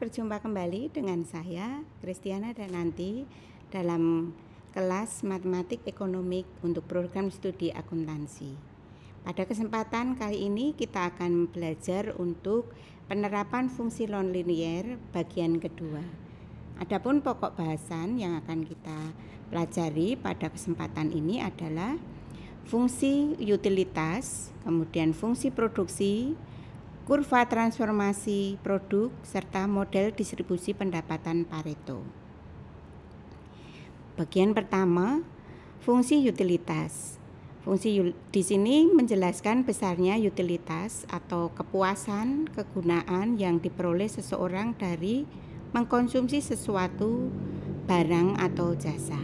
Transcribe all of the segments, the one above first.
berjumpa kembali dengan saya, Kristiana Dananti, dalam kelas Matematik Ekonomik untuk program studi akuntansi. Pada kesempatan kali ini kita akan belajar untuk penerapan fungsi nonlinier bagian kedua. Adapun pokok bahasan yang akan kita pelajari pada kesempatan ini adalah fungsi utilitas, kemudian fungsi produksi, kurva transformasi produk, serta model distribusi pendapatan Pareto. Bagian pertama, fungsi utilitas. Di sini menjelaskan besarnya utilitas atau kepuasan kegunaan yang diperoleh seseorang dari mengkonsumsi sesuatu barang atau jasa.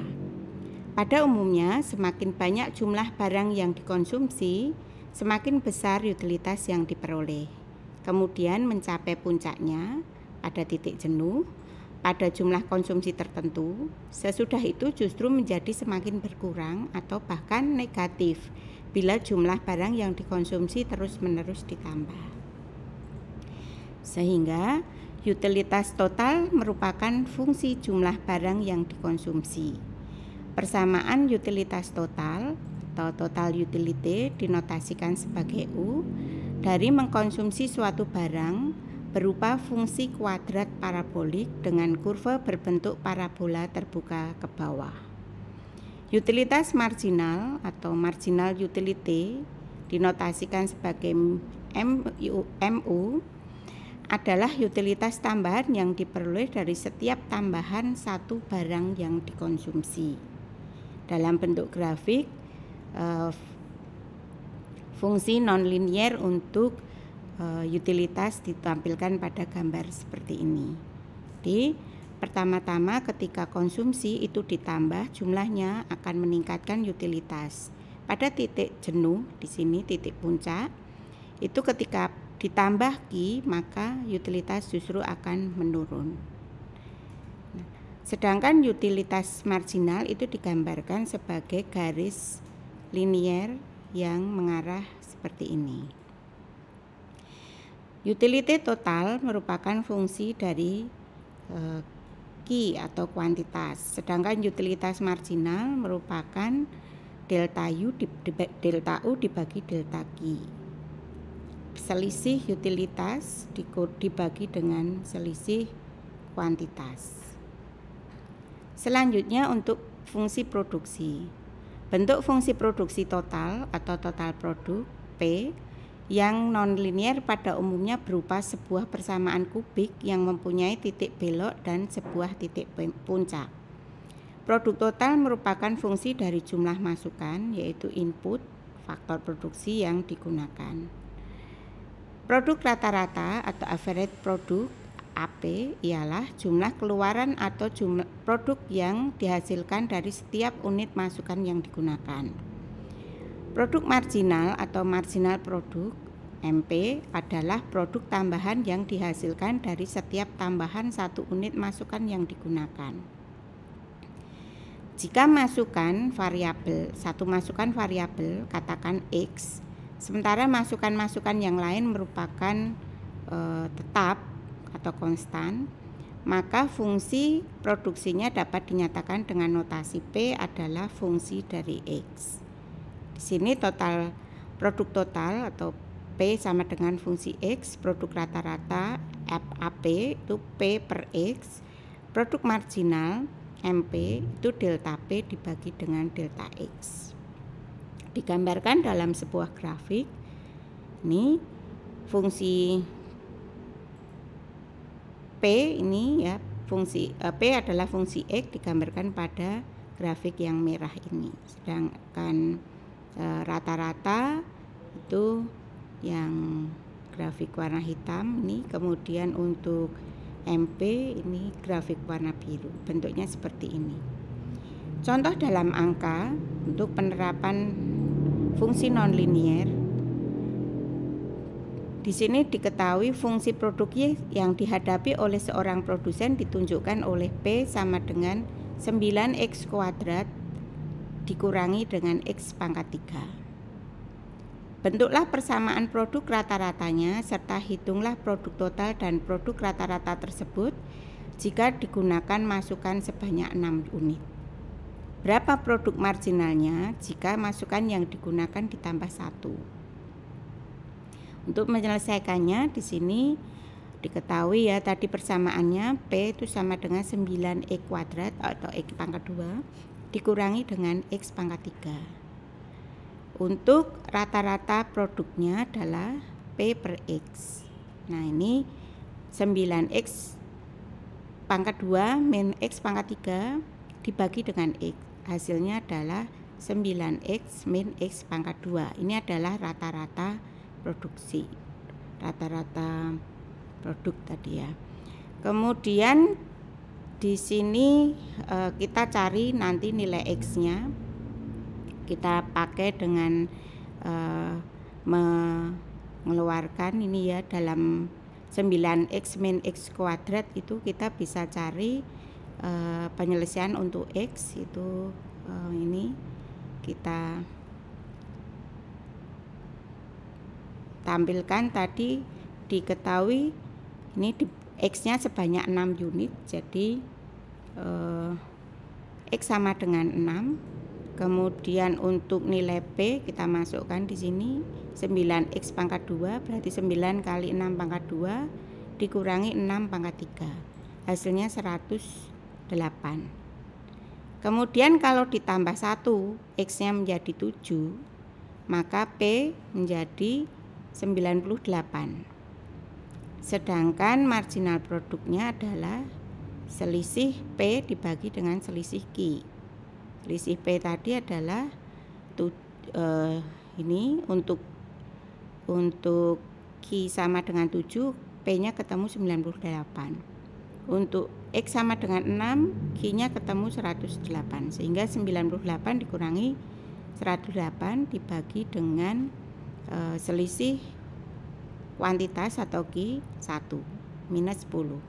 Pada umumnya, semakin banyak jumlah barang yang dikonsumsi, semakin besar utilitas yang diperoleh. Kemudian mencapai puncaknya pada titik jenuh, pada jumlah konsumsi tertentu. Sesudah itu justru menjadi semakin berkurang atau bahkan negatif bila jumlah barang yang dikonsumsi terus-menerus ditambah. Sehingga utilitas total merupakan fungsi jumlah barang yang dikonsumsi. Persamaan utilitas total atau total utility dinotasikan sebagai U dari mengkonsumsi suatu barang berupa fungsi kuadrat parabolik dengan kurva berbentuk parabola terbuka ke bawah. Utilitas marginal atau marginal utility dinotasikan sebagai MU adalah utilitas tambahan yang diperoleh dari setiap tambahan satu barang yang dikonsumsi. Dalam bentuk grafik, fungsi nonlinier untuk utilitas ditampilkan pada gambar seperti ini. Jadi, pertama-tama ketika konsumsi itu ditambah, jumlahnya akan meningkatkan utilitas. Pada titik jenuh, di sini titik puncak, itu ketika ditambah Q, maka utilitas justru akan menurun. Sedangkan utilitas marginal itu digambarkan sebagai garis linier yang mengarah seperti ini. Utility total merupakan fungsi dari Q atau kuantitas, sedangkan utilitas marginal merupakan delta U dibagi delta Q. Selisih utilitas dibagi dengan selisih kuantitas. Selanjutnya untuk fungsi produksi. Bentuk fungsi produksi total atau total produk P yang nonlinier pada umumnya berupa sebuah persamaan kubik yang mempunyai titik belok dan sebuah titik puncak. Produk total merupakan fungsi dari jumlah masukan, yaitu input, faktor produksi yang digunakan. Produk rata-rata atau average produk AP ialah jumlah keluaran atau jumlah produk yang dihasilkan dari setiap unit masukan yang digunakan. Produk marginal atau marginal produk MP adalah produk tambahan yang dihasilkan dari setiap tambahan satu unit masukan yang digunakan. Jika satu masukan variabel katakan X, sementara masukan-masukan yang lain merupakan tetap atau konstan, maka fungsi produksinya dapat dinyatakan dengan notasi P adalah fungsi dari X. Di sini total produk total atau P sama dengan fungsi X, produk rata-rata FAP itu P per X, produk marginal MP itu delta P dibagi dengan delta X. Digambarkan dalam sebuah grafik. Ini fungsi P ini ya, fungsi P adalah fungsi X digambarkan pada grafik yang merah ini. Sedangkan rata-rata itu yang grafik warna hitam ini, kemudian untuk MP ini grafik warna biru. Bentuknya seperti ini. Contoh dalam angka untuk penerapan fungsi nonlinier. Di sini diketahui fungsi produk Y yang dihadapi oleh seorang produsen ditunjukkan oleh P sama dengan 9x² dikurangi dengan X pangkat 3. Bentuklah persamaan produk rata-ratanya serta hitunglah produk total dan produk rata-rata tersebut jika digunakan masukan sebanyak 6 unit. Berapa produk marginalnya jika masukan yang digunakan ditambah 1? Untuk menyelesaikannya di sini diketahui ya tadi persamaannya P itu sama dengan 9 E kuadrat atau X pangkat 2 dikurangi dengan X pangkat 3. Untuk rata-rata produknya adalah P per X. Nah ini 9X pangkat 2 min X pangkat 3 dibagi dengan X. Hasilnya adalah 9X min X pangkat 2. Ini adalah rata-rata produksi. Rata-rata produk tadi ya. Kemudian di sini kita cari nanti nilai X-nya. Kita pakai dengan mengeluarkan ini ya dalam 9X min X kuadrat itu kita bisa cari penyelesaian untuk X itu ini kita tampilkan tadi diketahui ini X-nya sebanyak 6 unit jadi X sama dengan 6. Kemudian untuk nilai P kita masukkan di sini 9X pangkat 2 berarti 9 kali 6 pangkat 2 dikurangi 6 pangkat 3. Hasilnya 108. Kemudian kalau ditambah 1 X-nya menjadi 7 maka P menjadi 98. Sedangkan marginal produknya adalah selisih P dibagi dengan selisih Q. Selisih P tadi adalah ini untuk Q sama dengan 7, P-nya ketemu 98. Untuk X sama dengan 6, Q-nya ketemu 108. Sehingga 98 dikurangi 108 dibagi dengan selisih kuantitas atau Q 1 minus 10.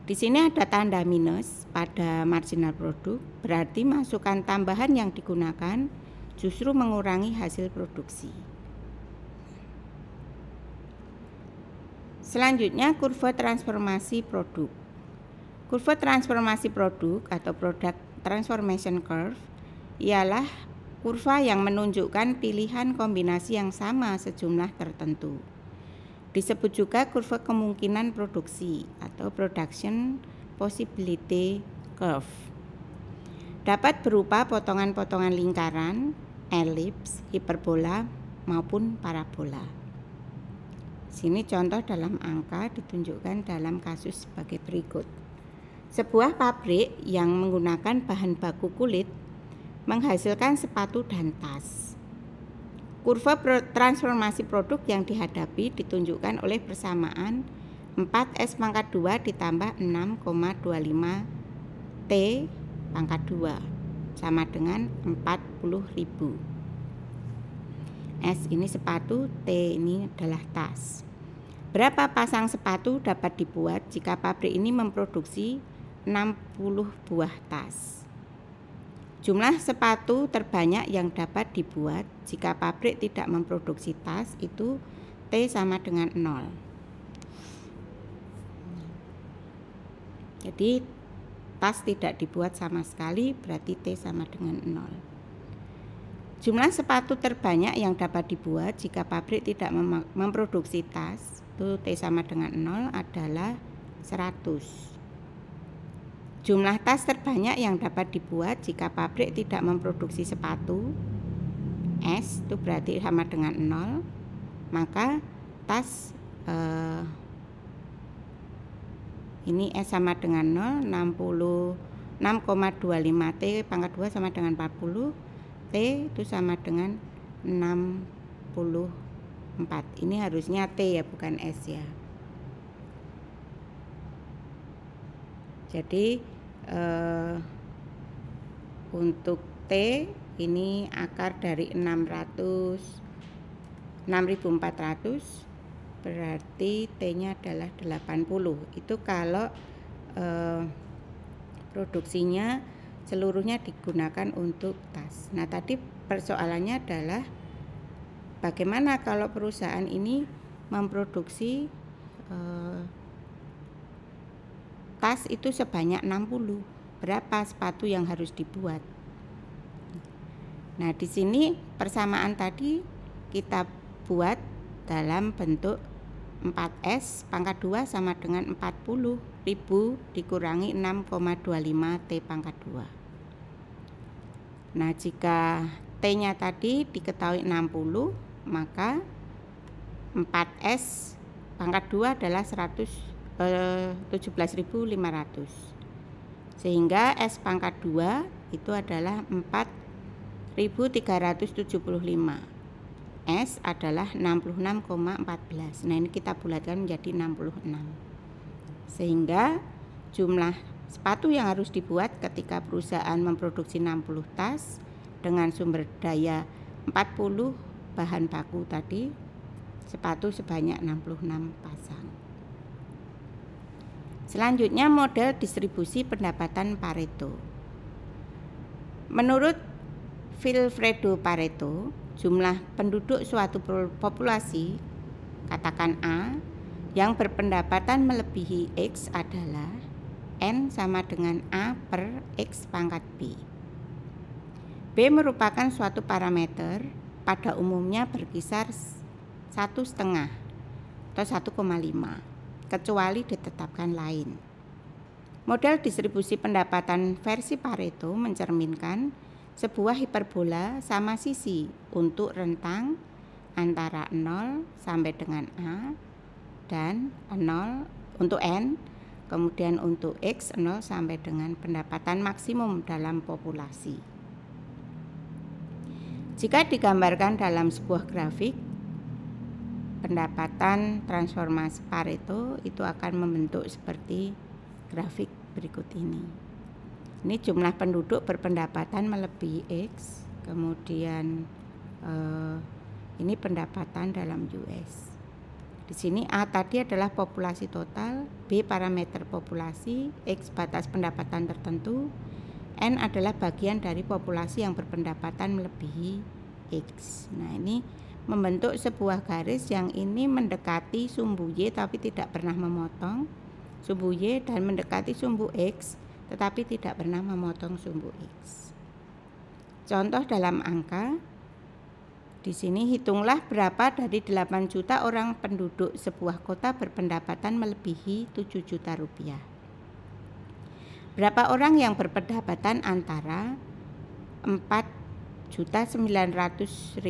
Di sini ada tanda minus pada marginal produk, berarti masukan tambahan yang digunakan justru mengurangi hasil produksi. Selanjutnya kurva transformasi produk. Kurva transformasi produk atau product transformation curve ialah kurva yang menunjukkan pilihan kombinasi yang sama sejumlah tertentu. Disebut juga kurva kemungkinan produksi atau production possibility curve. Dapat berupa potongan-potongan lingkaran, elips, hiperbola maupun parabola. Sini contoh dalam angka ditunjukkan dalam kasus sebagai berikut. Sebuah pabrik yang menggunakan bahan baku kulit menghasilkan sepatu dan tas. Kurva transformasi produk yang dihadapi ditunjukkan oleh persamaan 4S pangkat 2 ditambah 6,25 T pangkat 2 sama dengan 40.000. S ini sepatu, T ini adalah tas. Berapa pasang sepatu dapat dibuat jika pabrik ini memproduksi 60 buah tas? Jumlah sepatu terbanyak yang dapat dibuat jika pabrik tidak memproduksi tas itu T sama dengan 0. Jadi tas tidak dibuat sama sekali berarti T sama dengan 0. Jumlah sepatu terbanyak yang dapat dibuat jika pabrik tidak memproduksi tas itu T sama dengan 0 adalah 100. Jumlah tas terbanyak yang dapat dibuat jika pabrik tidak memproduksi sepatu S itu berarti sama dengan 0, maka tas ini S sama dengan 0, 6,25 T pangkat 2 sama dengan 40, T itu sama dengan 64. Ini harusnya T ya bukan S ya. Jadi untuk T ini akar dari 6400 berarti T-nya adalah 80. Itu kalau produksinya seluruhnya digunakan untuk tas. Nah tadi persoalannya adalah bagaimana kalau perusahaan ini memproduksi tas itu sebanyak 60? Berapa sepatu yang harus dibuat? Nah, di sini persamaan tadi kita buat dalam bentuk 4S pangkat 2 sama dengan 40.000 dikurangi 6,25 T pangkat 2. Nah, jika T-nya tadi diketahui 60, maka 4S pangkat 2 adalah 17.500. Sehingga S pangkat 2 itu adalah 4.375. S adalah 66,14. Nah, ini kita bulatkan menjadi 66. Sehingga jumlah sepatu yang harus dibuat ketika perusahaan memproduksi 60 tas dengan sumber daya 40 bahan baku tadi, sepatu sebanyak 66 pasang. Selanjutnya model distribusi pendapatan Pareto. Menurut Vilfredo Pareto, jumlah penduduk suatu populasi, katakan A, yang berpendapatan melebihi X adalah N sama dengan A per X pangkat B. B merupakan suatu parameter pada umumnya berkisar 1,5 atau 1,5, kecuali ditetapkan lain. Model distribusi pendapatan versi Pareto mencerminkan sebuah hiperbola sama sisi untuk rentang antara 0 sampai dengan A dan 0 untuk N, kemudian untuk X 0 sampai dengan pendapatan maksimum dalam populasi. Jika digambarkan dalam sebuah grafik, pendapatan transformasi Pareto itu akan membentuk seperti grafik berikut ini. Ini jumlah penduduk berpendapatan melebihi X, kemudian ini pendapatan dalam US. Di sini A tadi adalah populasi total, B parameter populasi, X batas pendapatan tertentu, N adalah bagian dari populasi yang berpendapatan melebihi X. Nah, ini membentuk sebuah garis yang ini mendekati sumbu Y tapi tidak pernah memotong sumbu Y dan mendekati sumbu X tetapi tidak pernah memotong sumbu X. Contoh dalam angka, di sini hitunglah berapa dari 8 juta orang penduduk sebuah kota berpendapatan melebihi 7 juta rupiah. Berapa orang yang berpendapatan antara 4.900.000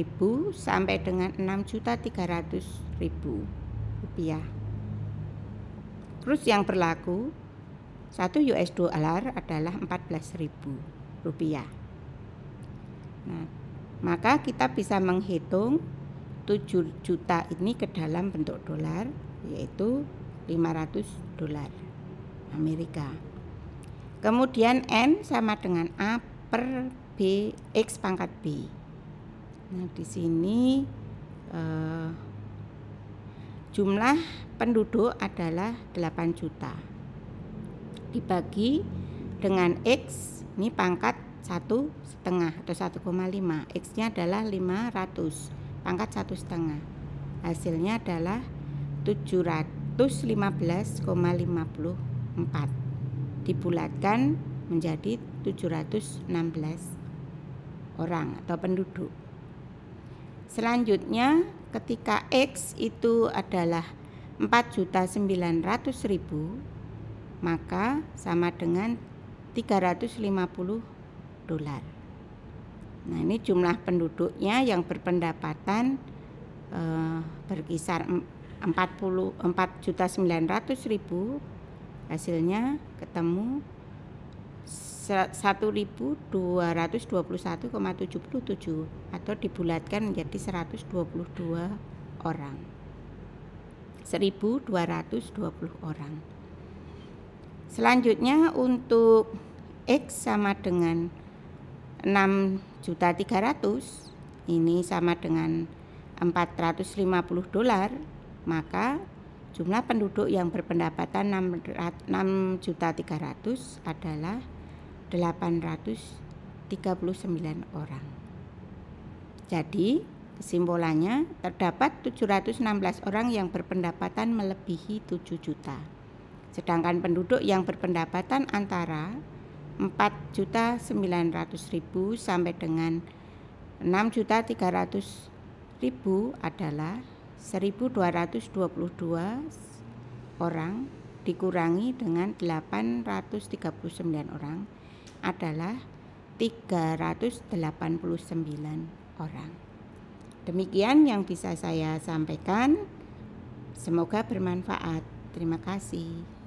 sampai dengan 6.300.000 rupiah. Terus yang berlaku 1 US dollar adalah 14.000 rupiah. Nah, maka kita bisa menghitung 7 juta ini ke dalam bentuk dolar, yaitu 500 dolar Amerika. Kemudian N sama dengan A per B X pangkat B. Nah, di sini jumlah penduduk adalah 8 juta. Dibagi dengan X, ini pangkat 1,5 atau 1,5. X-nya adalah 500, pangkat 1,5. Hasilnya adalah 715,54. Dibulatkan menjadi 716 orang atau penduduk. Selanjutnya, ketika X itu adalah 4.900.000, maka sama dengan 350 dolar. Nah, ini jumlah penduduknya yang berpendapatan berkisar 4.900.000, hasilnya ketemu 1.221,77 atau dibulatkan menjadi 122 orang. 1.220 orang. Selanjutnya untuk X sama dengan 6.300.000, ini sama dengan 450 dolar, maka jumlah penduduk yang berpendapatan 6.300.000 adalah 839 orang. Jadi Kesimpulannya, terdapat 716 orang yang berpendapatan melebihi 7 juta. Sedangkan penduduk yang berpendapatan antara 4.900.000 sampai dengan 6.300.000 adalah 1.222 orang dikurangi dengan 839 orang adalah 389 orang. Demikian yang bisa saya sampaikan. Semoga bermanfaat. Terima kasih.